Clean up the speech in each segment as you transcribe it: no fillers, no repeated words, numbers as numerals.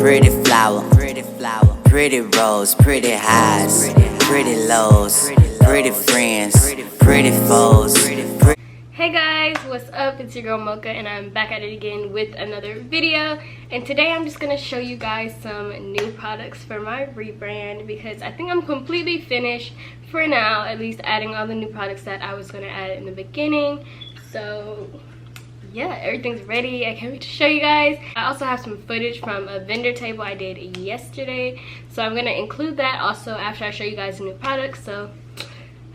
Pretty flower, pretty rose, pretty highs, pretty lows, pretty friends, pretty foes. Hey guys, what's up? It's your girl Mocha and I'm back at it again with another video. And today I'm just gonna show you guys some new products for my rebrand because I think I'm completely finished for now, at least adding all the new products that I was gonna add in the beginning. So yeah, everything's ready. I can't wait to show you guys. I also have some footage from a vendor table I did yesterday, so I'm gonna include that also after I show you guys the new products. So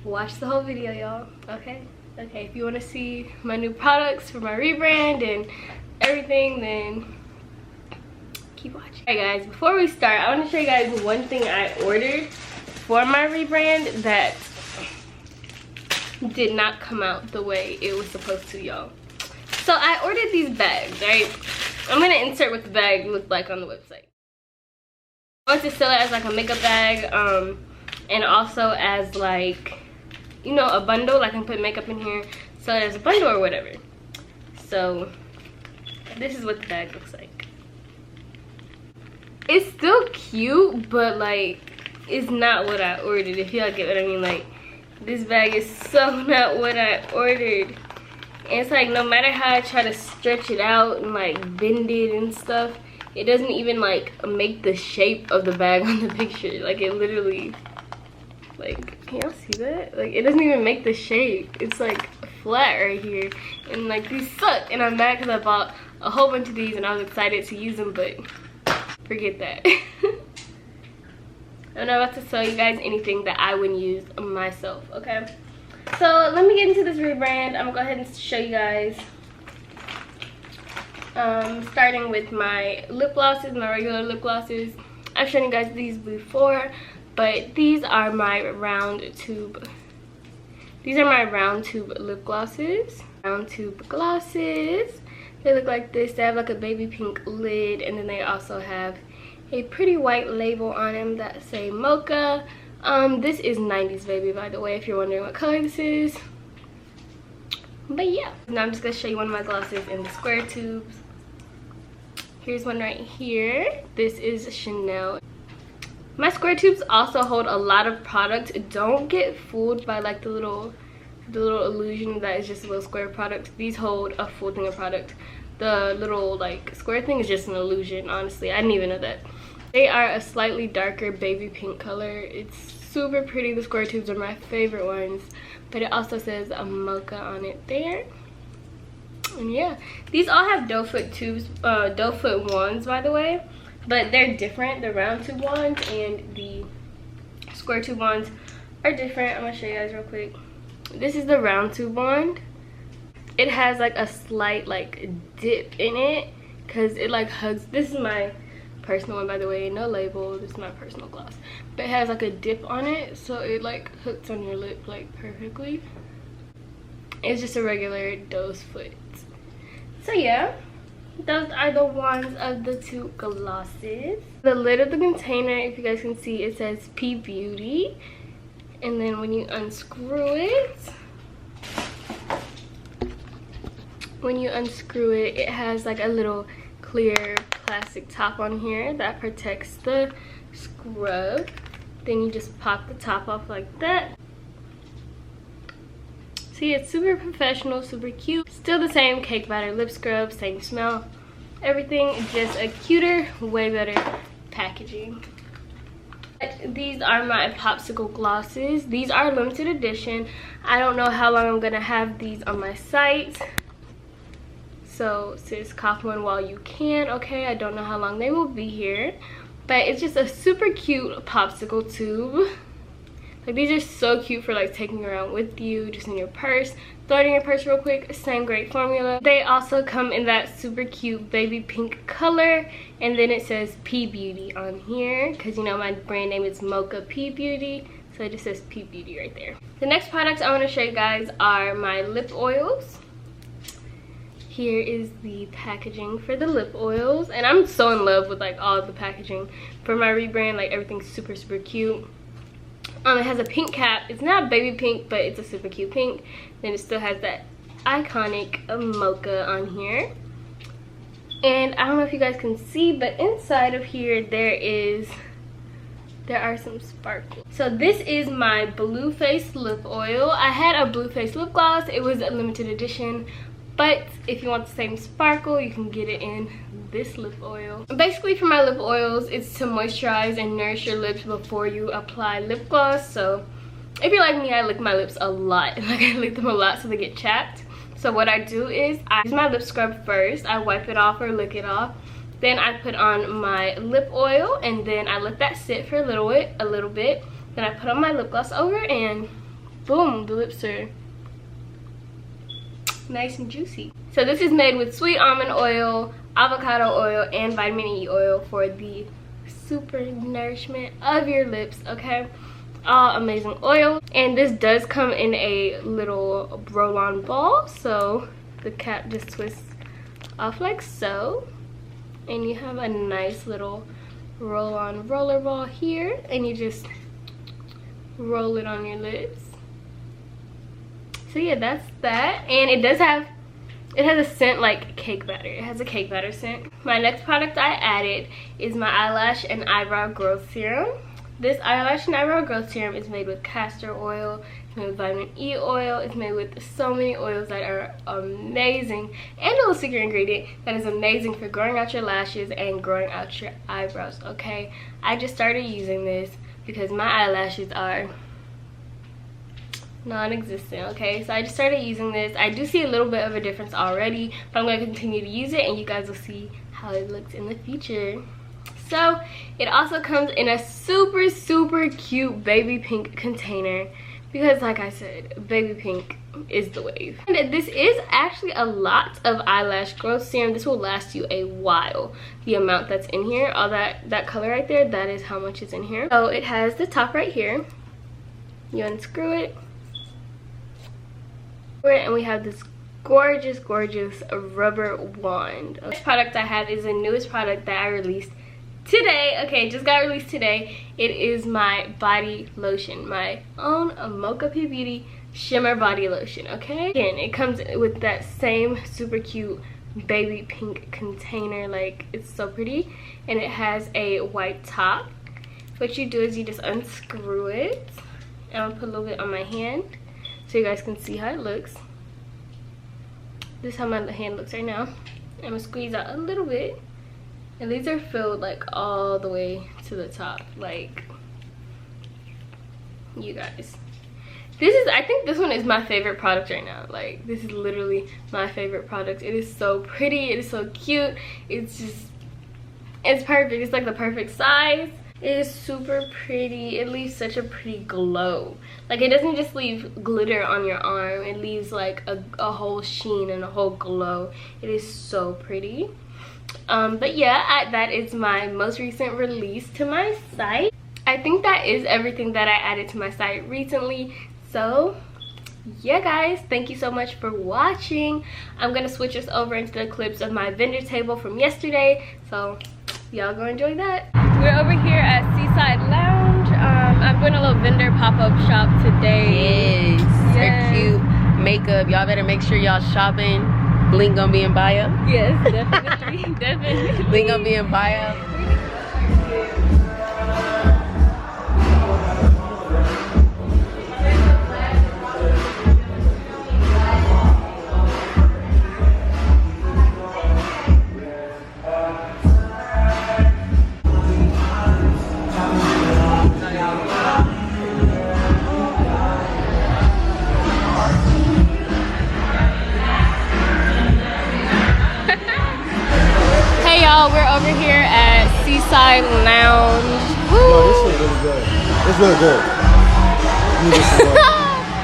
watch the whole video, y'all. Okay, if you want to see my new products for my rebrand and everything, then keep watching. Alright guys, before we start, I want to show you guys one thing I ordered for my rebrand that did not come out the way it was supposed to, y'all. So I ordered these bags, right? I'm gonna insert what the bag looked like on the website. I want to sell it as like a makeup bag, and also as like, you know, a bundle. Like I can put makeup in here, sell it as a bundle or whatever. So this is what the bag looks like. It's still cute, but like it's not what I ordered, if y'all get what I mean. Like this bag is so not what I ordered. And it's like no matter how I try to stretch it out and like bend it and stuff, it doesn't even like make the shape of the bag on the picture. Like it literally, like, can y'all see that? Like it doesn't even make the shape. It's like flat right here. And like these suck, and I'm mad because I bought a whole bunch of these and I was excited to use them, but forget that. I'm not about to sell you guys anything that I wouldn't use myself, okay? So let me get into this rebrand. I'm gonna go ahead and show you guys. Starting with my lip glosses, my regular lip glosses. I've shown you guys these before, but these are my round tube. These are my round tube lip glosses. Round tube glosses. They look like this. They have like a baby pink lid, and then they also have a pretty white label on them that say Mocha. This is 90s baby, by the way, if you're wondering what color this is. But yeah, now I'm just gonna show you one of my glosses in the square tubes. Here's one right here. This is Chanel. My square tubes also hold a lot of product. Don't get fooled by like the little illusion that is just a little square product. These hold a full thing of product. The little like square thing is just an illusion, honestly. I didn't even know that. They are a slightly darker baby pink color. It's super pretty. The square tubes are my favorite ones, but it also says a Mocha on it there. And yeah, these all have doe foot tubes, doe foot wands, by the way, but they're different. The round tube wands and the square tube wands are different. I'm gonna show you guys real quick. This is the round tube wand. It has like a slight like dip in it because it like hugs. This is my personal one, by the way, no label. This is my personal gloss, but it has like a dip on it, so it like hooks on your lip like perfectly. It's just a regular doe's foot. So yeah, those are the ones of the two glosses. The lid of the container, if you guys can see, it says P Beauty, and then when you unscrew it, it has like a little clear plastic top on here that protects the scrub. Then you just pop the top off like that. See, it's super professional, super cute. Still the same cake batter lip scrub, same smell, everything, just a cuter, way better packaging. These are my popsicle glosses. These are limited edition. I don't know how long I'm gonna have these on my site, so sis, cop one while you can, okay? I don't know how long they will be here, but it's just a super cute popsicle tube. Like these are so cute for like taking around with you, just in your purse. Throw it in your purse real quick. Same great formula. They also come in that super cute baby pink color, and then it says P Beauty on here because you know my brand name is Mocha P Beauty, so it just says P Beauty right there. The next products I want to show you guys are my lip oils. Here is the packaging for the lip oils, and I'm so in love with like all of the packaging for my rebrand. Like everything's super cute. It has a pink cap. It's not baby pink, but it's a super cute pink. Then it still has that iconic mocha on here. And I don't know if you guys can see, but inside of here there are some sparkles. So this is my blue face lip oil. I had a blue face lip gloss. It was a limited edition, but if you want the same sparkle, you can get it in this lip oil. Basically, for my lip oils, it's to moisturize and nourish your lips before you apply lip gloss. So if you're like me, I lick my lips a lot. Like, I lick them a lot so they get chapped. So what I do is I use my lip scrub first. I wipe it off or lick it off. Then I put on my lip oil, and then I let that sit for a little bit. Then I put on my lip gloss over, and boom, the lips are nice and juicy. So this is made with sweet almond oil, avocado oil, and vitamin E oil for the super nourishment of your lips, okay? All amazing oil. And this does come in a little roll-on ball, so the cap just twists off like so. And you have a nice little roll-on roller ball here, and you just roll it on your lips. So yeah, that's that. And it has a scent like cake batter. It has a cake batter scent. My next product I added is my eyelash and eyebrow growth serum. This eyelash and eyebrow growth serum is made with castor oil, it's made with vitamin E oil, it's made with so many oils that are amazing, and a little secret ingredient that is amazing for growing out your lashes and growing out your eyebrows, okay? I just started using this because my eyelashes are non-existent, okay? So I just started using this. I do see a little bit of a difference already, but I'm going to continue to use it, and you guys will see how it looks in the future. So it also comes in a super, super cute baby pink container because, like I said, baby pink is the wave. And this is actually a lot of eyelash growth serum. This will last you a while. The amount that's in here, all that color right there, that is how much is in here. So it has the top right here. You unscrew it, and we have this gorgeous, gorgeous rubber wand. The next product I have is the newest product that I released today. Okay, just got released today. It is my body lotion, my own Mocha P Beauty shimmer body lotion, okay? Again, it comes with that same super cute baby pink container. Like, it's so pretty, and it has a white top. What you do is you just unscrew it, and I'll put a little bit on my hand so you guys can see how it looks. This is how my hand looks right now. I'm gonna squeeze out a little bit. And these are filled like all the way to the top, like, you guys. I think this one is my favorite product right now. Like, this is literally my favorite product. It is so pretty, it is so cute. It's perfect. It's like the perfect size. It is super pretty. It leaves such a pretty glow. Like, it doesn't just leave glitter on your arm. It leaves like a whole sheen and a whole glow. It is so pretty. But yeah, that is my most recent release to my site. I think that is everything that I added to my site recently. So yeah, guys, thank you so much for watching. I'm gonna switch us over into the clips of my vendor table from yesterday, so y'all go enjoy that. We're over here at Seaside Lounge. I'm doing a little vendor pop-up shop today. Yes, they're cute. Makeup, y'all better make sure y'all shopping. Link gonna be in bio. Yes, definitely. Definitely. Link gonna be in bio. We're over here at Seaside Lounge. Woo. No, this is really good. It's really good.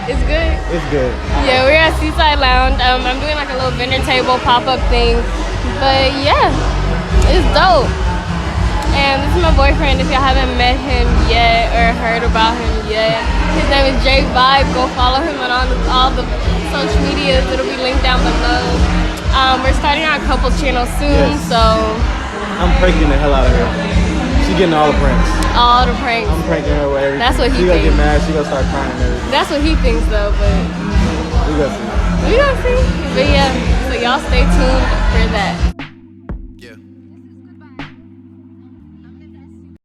It's good? It's good. Yeah, we're at Seaside Lounge. I'm doing like a little vendor table pop-up thing. But yeah, it's dope. And this is my boyfriend, if y'all haven't met him yet or heard about him yet. His name is J Vibe. Go follow him on all the social medias. It'll be linked down below. We're starting our couples channel soon, Yes. so I'm pranking the hell out of her. She's getting all the pranks. all the pranks. I'm pranking her with everything. That's what he She gonna thinks. get mad. She gonna start crying and everything. That's what he thinks though, but We gonna see. we gonna see. But yeah, so y'all stay tuned for that.